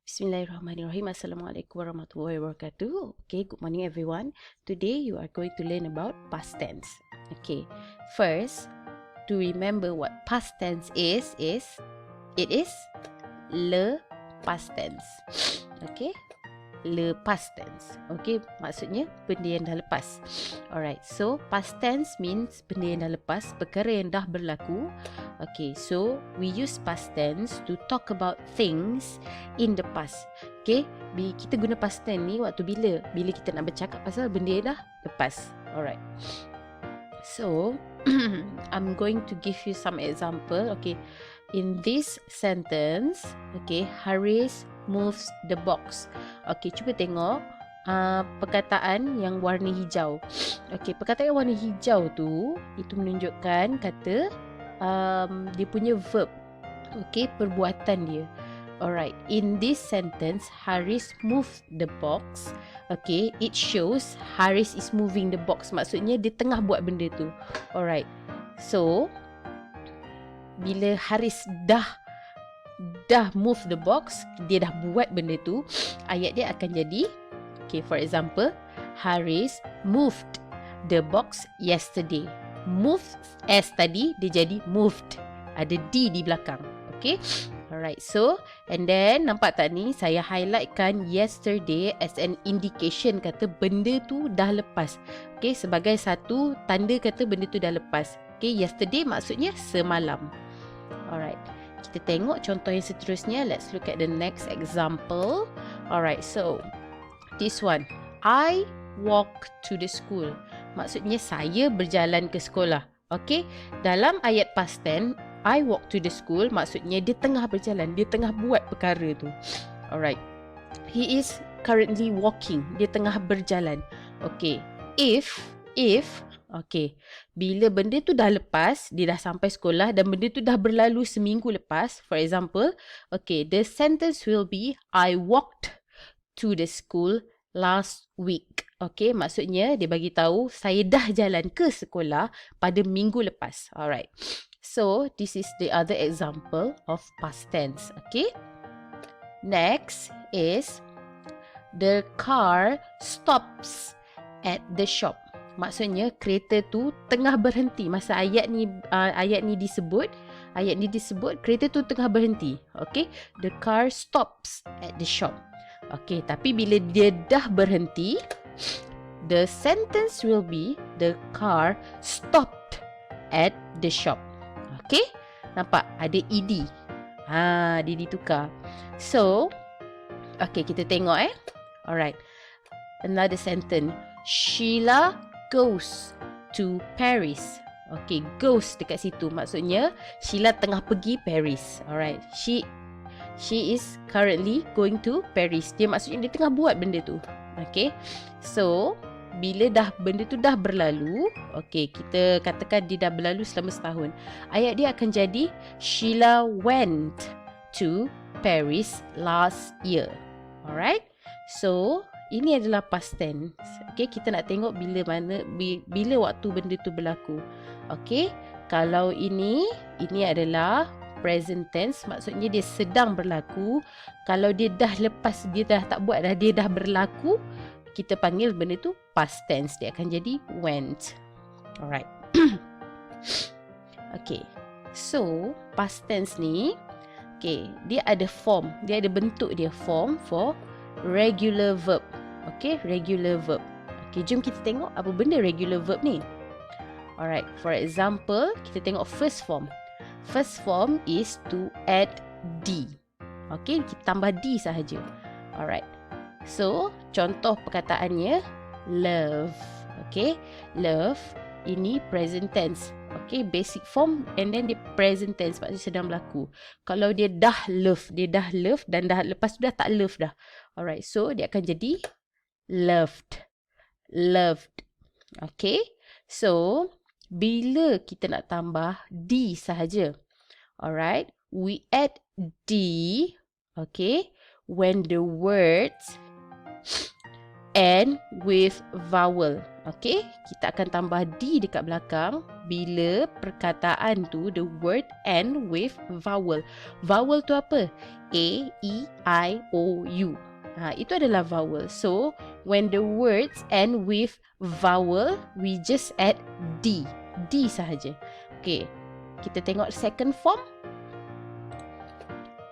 Bismillahirrahmanirrahim. Assalamualaikum warahmatullahi wabarakatuh. Okay, good morning everyone. Today you are going to learn about past tense. Okay, first, to remember what past tense is it is le past tense. Okay, le past tense. Okay, maksudnya benda yang dah lepas. Alright, so past tense means benda yang dah lepas, perkara yang dah berlaku. Okay, so we use past tense to talk about things in the past. Okay, kita guna past tense ni waktu bila kita nak bercakap pasal benda yang dah lepas. Alright, so I'm going to give you some example. Okay, in this sentence, okay, Haris moves the box. Okay, cuba tengok perkataan yang warna hijau. Okay, perkataan yang warna hijau tu, itu menunjukkan kata dia punya verb. Okay, perbuatan dia. Alright, in this sentence, Haris moved the box. Okay, it shows Haris is moving the box. Maksudnya dia tengah buat benda tu. Alright, so bila Haris dah move the box, dia dah buat benda tu, ayat dia akan jadi, okay, for example, Haris moved the box yesterday. Move as tadi, dia jadi moved. Ada D di belakang. Okay, alright, so and then nampak tak ni, saya highlightkan yesterday as an indication kata benda tu dah lepas. Okay, sebagai satu tanda kata benda tu dah lepas. Okay, yesterday maksudnya semalam. Alright, kita tengok contoh yang seterusnya. Let's look at the next example. Alright, so this one, I walk to the school. Maksudnya saya berjalan ke sekolah. Okay, dalam ayat past tense, I walk to the school, maksudnya dia tengah berjalan, dia tengah buat perkara tu. Alright, he is currently walking, dia tengah berjalan. Okay, if okay, bila benda tu dah lepas, dia dah sampai sekolah dan benda tu dah berlalu seminggu lepas, for example, okay, the sentence will be I walked to the school last week. Okay, maksudnya dia bagi tahu saya dah jalan ke sekolah pada minggu lepas. Alright, so this is the other example of past tense. Okay, next is the car stops at the shop. Maksudnya kereta tu tengah berhenti. Masa ayat ni disebut, kereta tu tengah berhenti. Okay, the car stops at the shop. Okay, tapi bila dia dah berhenti, the sentence will be the car stopped at the shop. Okay, nampak ada ed. Dia ditukar. So, okay, kita tengok Alright, another sentence. Sheila goes to Paris. Okay, goes dekat situ, maksudnya Sheila tengah pergi Paris. Alright, she is currently going to Paris. Dia maksudnya dia tengah buat benda tu. Okay, so bila benda tu dah berlalu, okay, kita katakan dia dah berlalu selama setahun, ayat dia akan jadi Sheila went to Paris last year. Alright, so ini adalah past tense. Okay, kita nak tengok bila waktu benda tu berlaku. Okay, kalau ini adalah present tense, maksudnya dia sedang berlaku. Kalau dia dah lepas, dia dah tak buat dah, dia dah berlaku, kita panggil benda tu past tense. Dia akan jadi went. Alright. Okay, so past tense ni, okay, dia ada form, dia ada bentuk dia, form for regular verb. Okay, regular verb. Okay, jom kita tengok apa benda regular verb ni. Alright, for example, kita tengok first form. First form is to add D. Okay, kita tambah D sahaja. Alright, so contoh perkataannya love. Okay, love ini present tense. Okay, basic form and then the present tense, maksudnya sedang berlaku. Kalau dia dah love dan dah lepas tu dah tak love dah. Alright, so dia akan jadi loved. Okay, so bila kita nak tambah D sahaja, alright, we add D, okay, when the words end with vowel. Okay, kita akan tambah D dekat belakang bila perkataan tu, the word end with vowel. Vowel tu apa? A, E, I, O, U. Itu adalah vowel. So, when the words end with vowel, we just add D. D sahaja. Okay, kita tengok second form.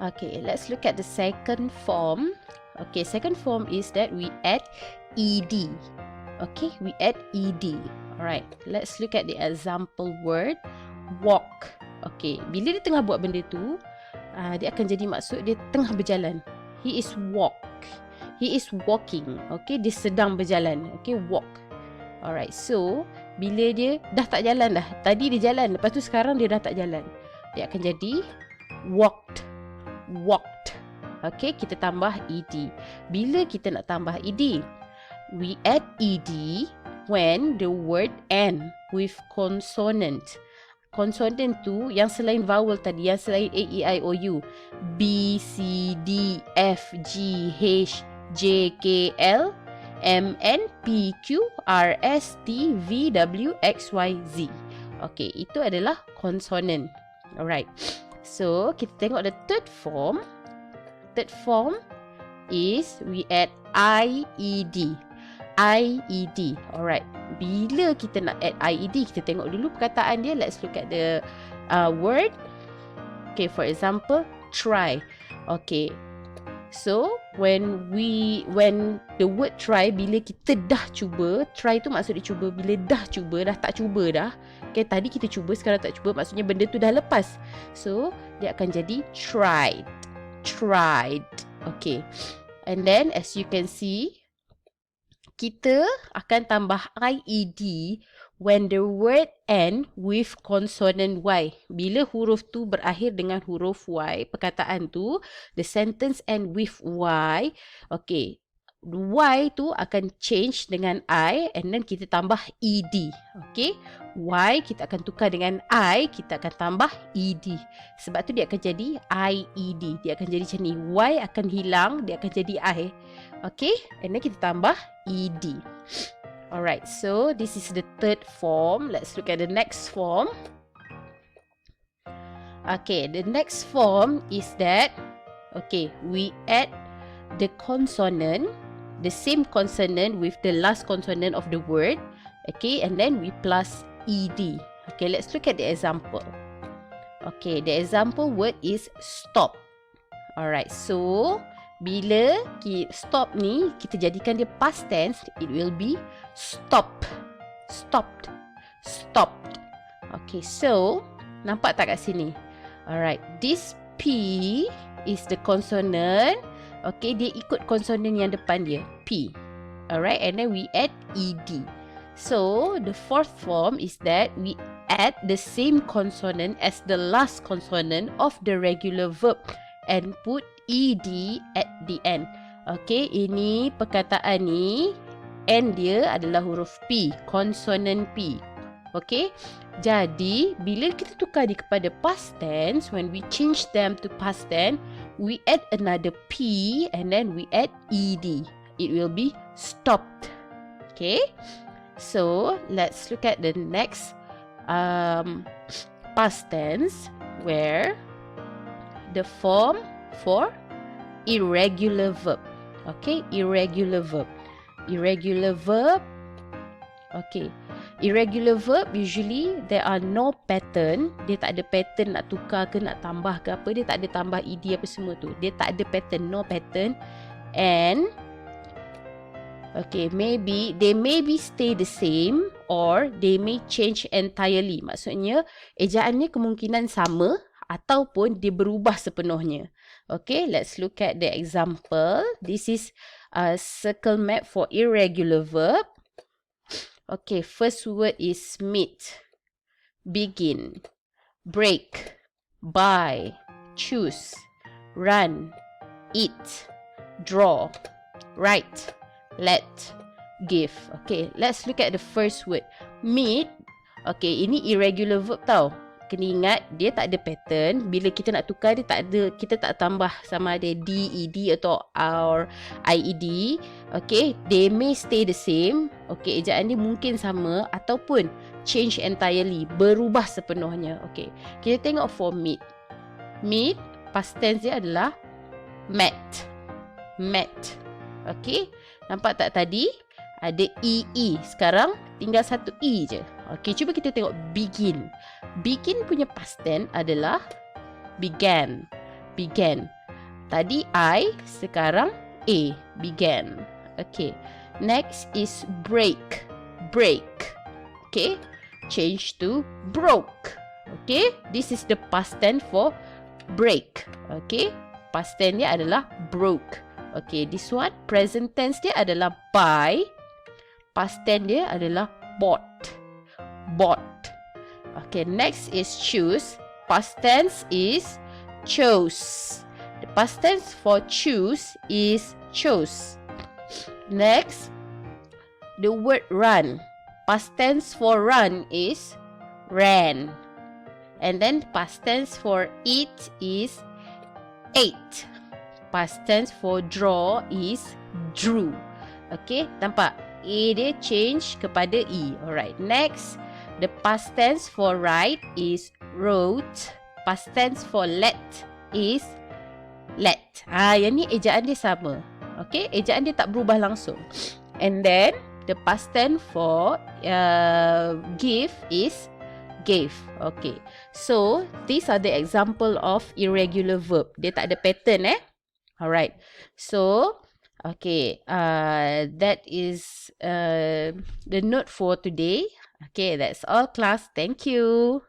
Okay, let's look at the second form. Okay, second form is that we add ED. Okay, we add ED. Alright, let's look at the example word walk. Okay, bila dia tengah buat benda tu, dia akan jadi maksud dia tengah berjalan. He is walking. Okay, dia sedang berjalan. Okay, walk. Alright, so bila dia dah tak jalan dah. Tadi dia jalan, lepas tu sekarang dia dah tak jalan. Dia akan jadi walked. Okay, kita tambah ed. Bila kita nak tambah ed, we add ed when the word end with consonant. Consonant tu yang selain vowel tadi, yang selain A, E, I, O, U. B, C, D, F, G, H, J, K, L, M, N, P, Q, R, S, T, V, W, X, Y, Z. Okay, itu adalah consonant. Alright. So, kita tengok the third form. Third form is we add IED. IED. Alright. Bila kita nak add IED, kita tengok dulu perkataan dia. Let's look at the word. Okay, for example, try. Okay. So, when the word try, bila kita dah cuba, try tu maksud dia cuba. Bila dah cuba, dah tak cuba dah. Okay, tadi kita cuba, sekarang tak cuba, maksudnya benda tu dah lepas. So, dia akan jadi tried. Okay. And then, as you can see, kita akan tambah IED when the word end with consonant Y. Bila huruf tu berakhir dengan huruf Y, perkataan tu, the sentence end with Y. Okay, Y tu akan change dengan I and then kita tambah ED. Okay, Y kita akan tukar dengan I, kita akan tambah ED. Sebab tu dia akan jadi IED. Dia akan jadi macam ni. Y akan hilang, dia akan jadi I. Okay, and then kita tambah ED. Alright, so this is the third form. Let's look at the next form. Okay, the next form is that, okay, we add the consonant, the same consonant with the last consonant of the word. Okay, and then we plus ED. Okay, let's look at the example. Okay, the example word is stop. Alright, so bila stop ni kita jadikan dia past tense, it will be stopped. Okay, so nampak tak kat sini? Alright, this P is the consonant. Okay, dia ikut consonant yang depan dia, P. Alright, and then we add ED. So, the fourth form is that we add the same consonant as the last consonant of the regular verb and put ED at the end. Okay, ini perkataan ni, end dia adalah huruf P, consonant P. Okay, jadi bila kita tukar dia kepada past tense, when we change them to past tense, we add another P and then we add ED. It will be stopped. Okay, so let's look at the next past tense, where the form for irregular verb. Okay, irregular verb. Okay, irregular verb usually there are no pattern. Dia tak ada pattern nak tukar ke nak tambah ke apa. Dia tak ada tambah ed apa semua tu. Dia tak ada pattern, no pattern. And okay, they maybe stay the same or they may change entirely. Maksudnya ejaannya kemungkinan sama ataupun dia berubah sepenuhnya. Okay, let's look at the example. This is a circle map for irregular verb. Okay, first word is meet, begin, break, buy, choose, run, eat, draw, write, let, give. Okay, let's look at the first word. Meet. Okay, ini irregular verb tau. kena ingat dia tak ada pattern. Bila kita nak tukar dia tak ada, kita tak tambah sama ada DED atau IED. Okay, they may stay the same. Okay, ejaan dia mungkin sama ataupun change entirely, berubah sepenuhnya. Okay, kita tengok for meet. Meet, past tense dia adalah met. Met. Okay, nampak tak tadi? Ada EE. Sekarang tinggal satu E je. Okay, cuba kita tengok begin. Begin punya past tense adalah began. Began. Tadi I, sekarang A. Began. Okay. Next is break. Break. Okay. Change to broke. Okay. This is the past tense for break. Okay. Past tense dia adalah broke. Okay. This one, present tense dia adalah buy. Past tense dia adalah bought. Bought. Okay, next is choose. Past tense is chose. The past tense for choose is chose. Next, the word run. Past tense for run is ran. And then past tense for eat is ate. Past tense for draw is drew. Okay, nampak? A dia change kepada E. Alright, next, the past tense for write is wrote. Past tense for let is let. Yang ni ejaan dia sama. Okay, ejaan dia tak berubah langsung. And then, the past tense for give is gave. Okay, so these are the example of irregular verb. Dia tak ada pattern Alright, so okay, that is the note for today. Okay, that's all class. Thank you.